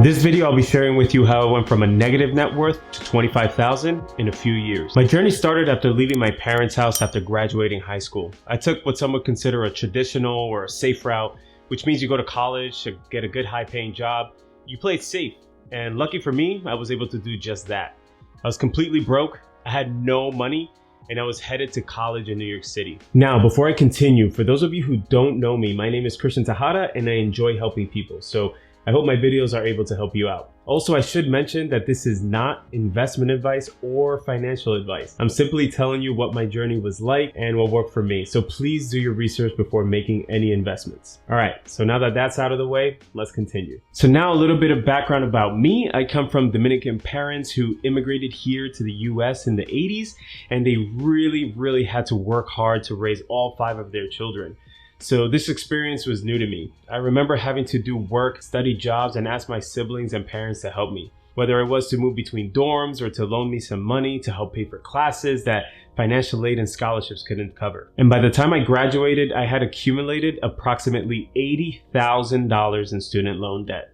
This video I'll be sharing with you how I went from a negative net worth to 25,000 in a few years. My journey started after leaving my parents' house after graduating high school. I took what some would consider a traditional or a safe route, which means you go to college to get a good high-paying job. You play it safe, and lucky for me, I was able to do just that. I was completely broke, I had no money, and I was headed to college in New York City. Now, before I continue, for those of you who don't know me, my name is Christian Tejada and I enjoy helping people. So I hope my videos are able to help you out. Also, I should mention that this is not investment advice or financial advice. I'm simply telling you what my journey was like and what worked for me. So please do your research before making any investments. All right, so now that that's out of the way, let's continue. So now a little bit of background about me. I come from Dominican parents who immigrated here to the US in the 80s, and they really had to work hard to raise all 5 of their children. So this experience was new to me. I remember having to do work, study jobs, and ask my siblings and parents to help me. Whether it was to move between dorms or to loan me some money to help pay for classes that financial aid and scholarships couldn't cover. And by the time I graduated, I had accumulated approximately $80,000 in student loan debt.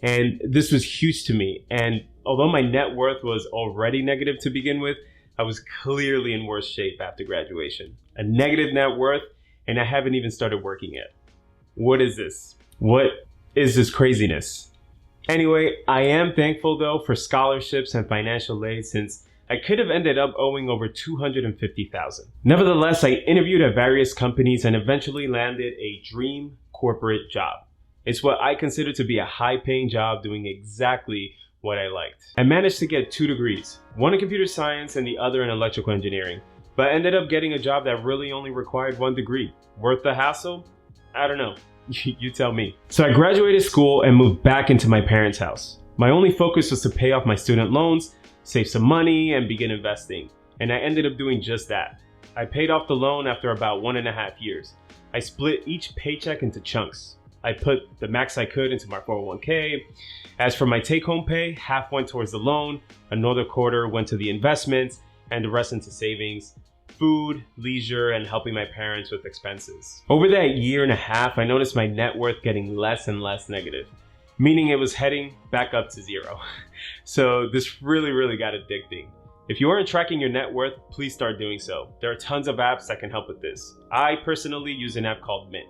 And this was huge to me. And although my net worth was already negative to begin with, I was clearly in worse shape after graduation. A negative net worth, and I haven't even started working yet. What is this? What is this craziness? Anyway, I am thankful though for scholarships and financial aid, since I could have ended up owing over $250,000. Nevertheless, I interviewed at various companies and eventually landed a dream corporate job. It's what I consider to be a high-paying job doing exactly what I liked. I managed to get 2 degrees, one in computer science and the other in electrical engineering. But I ended up getting a job that really only required 1 degree. Worth the hassle? I don't know. You tell me. So I graduated school and moved back into my parents' house. My only focus was to pay off my student loans, save some money, and begin investing. And I ended up doing just that. I paid off the loan after about 1.5 years. I split each paycheck into chunks. I put the max I could into my 401k. As for my take-home pay, half went towards the loan, another quarter went to the investments, and the rest into savings, food, leisure, and helping my parents with expenses. Over that 1.5 years, I noticed my net worth getting less and less negative, meaning it was heading back up to 0. So this really got addicting. If you aren't tracking your net worth, please start doing so. There are tons of apps that can help with this. I personally use an app called Mint.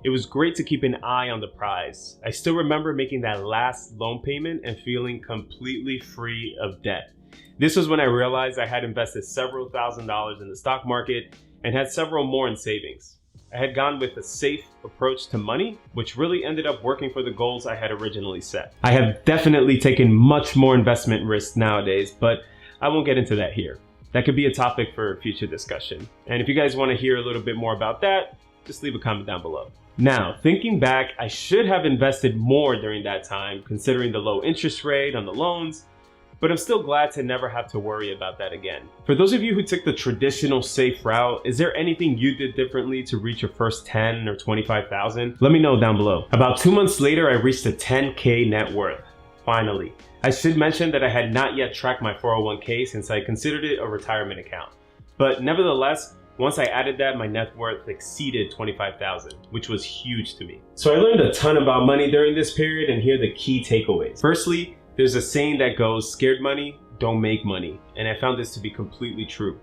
It was great to keep an eye on the prize. I still remember making that last loan payment and feeling completely free of debt. This was when I realized I had invested several $1,000s in the stock market and had several more in savings. I had gone with a safe approach to money, which really ended up working for the goals I had originally set. I have definitely taken much more investment risks nowadays, but I won't get into that here. That could be a topic for future discussion. And if you guys want to hear a little bit more about that, just leave a comment down below. Now, thinking back, I should have invested more during that time, considering the low interest rate on the loans, but I'm still glad to never have to worry about that again. For those of you who took the traditional safe route, is there anything you did differently to reach your first 10 or 25,000? Let me know down below. About 2 months later, I reached a 10K net worth. Finally. I should mention that I had not yet tracked my 401k since I considered it a retirement account. But nevertheless, once I added that, my net worth exceeded 25,000, which was huge to me. So I learned a ton about money during this period, and here are the key takeaways. Firstly, there's a saying that goes, scared money don't make money, and I found this to be completely true.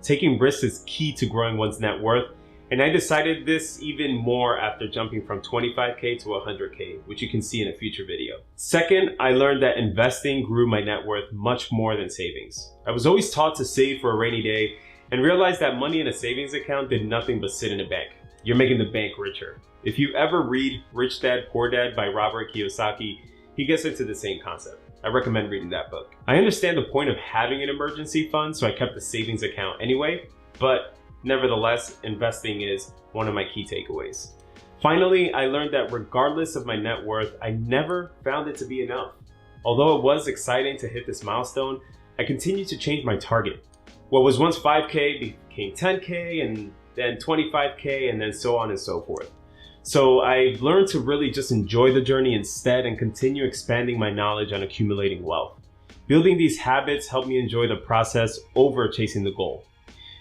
Taking risks is key to growing one's net worth, and I decided this even more after jumping from 25k to 100k, which you can see in a future video. Second, I learned that investing grew my net worth much more than savings. I was always taught to save for a rainy day, and realized that money in a savings account did nothing but sit in a bank. You're making the bank richer. If you ever read Rich Dad, Poor Dad by Robert Kiyosaki, he gets into the same concept. I recommend reading that book. I understand the point of having an emergency fund, so I kept the savings account anyway, but nevertheless, investing is one of my key takeaways. Finally, I learned that regardless of my net worth, I never found it to be enough. Although it was exciting to hit this milestone, I continued to change my target. What was once 5K became 10K, and then 25K, and then so on and so forth. So I've learned to really just enjoy the journey instead and continue expanding my knowledge on accumulating wealth. Building these habits helped me enjoy the process over chasing the goal.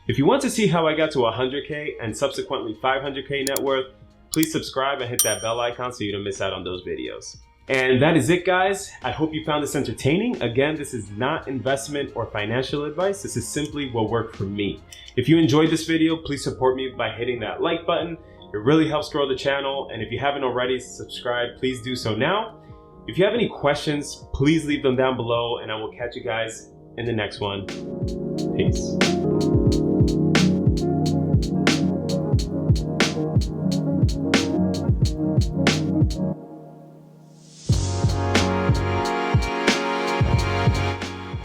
If you want to see how I got to 100K and subsequently 500K net worth, please subscribe and hit that bell icon so you don't miss out on those videos. And that is it, guys. I hope you found this entertaining. Again, this is not investment or financial advice. This is simply what worked for me. If you enjoyed this video, please support me by hitting that like button. It really helps grow the channel. And if you haven't already subscribed, please do so now. If you have any questions, please leave them down below, and I will catch you guys in the next one. Peace.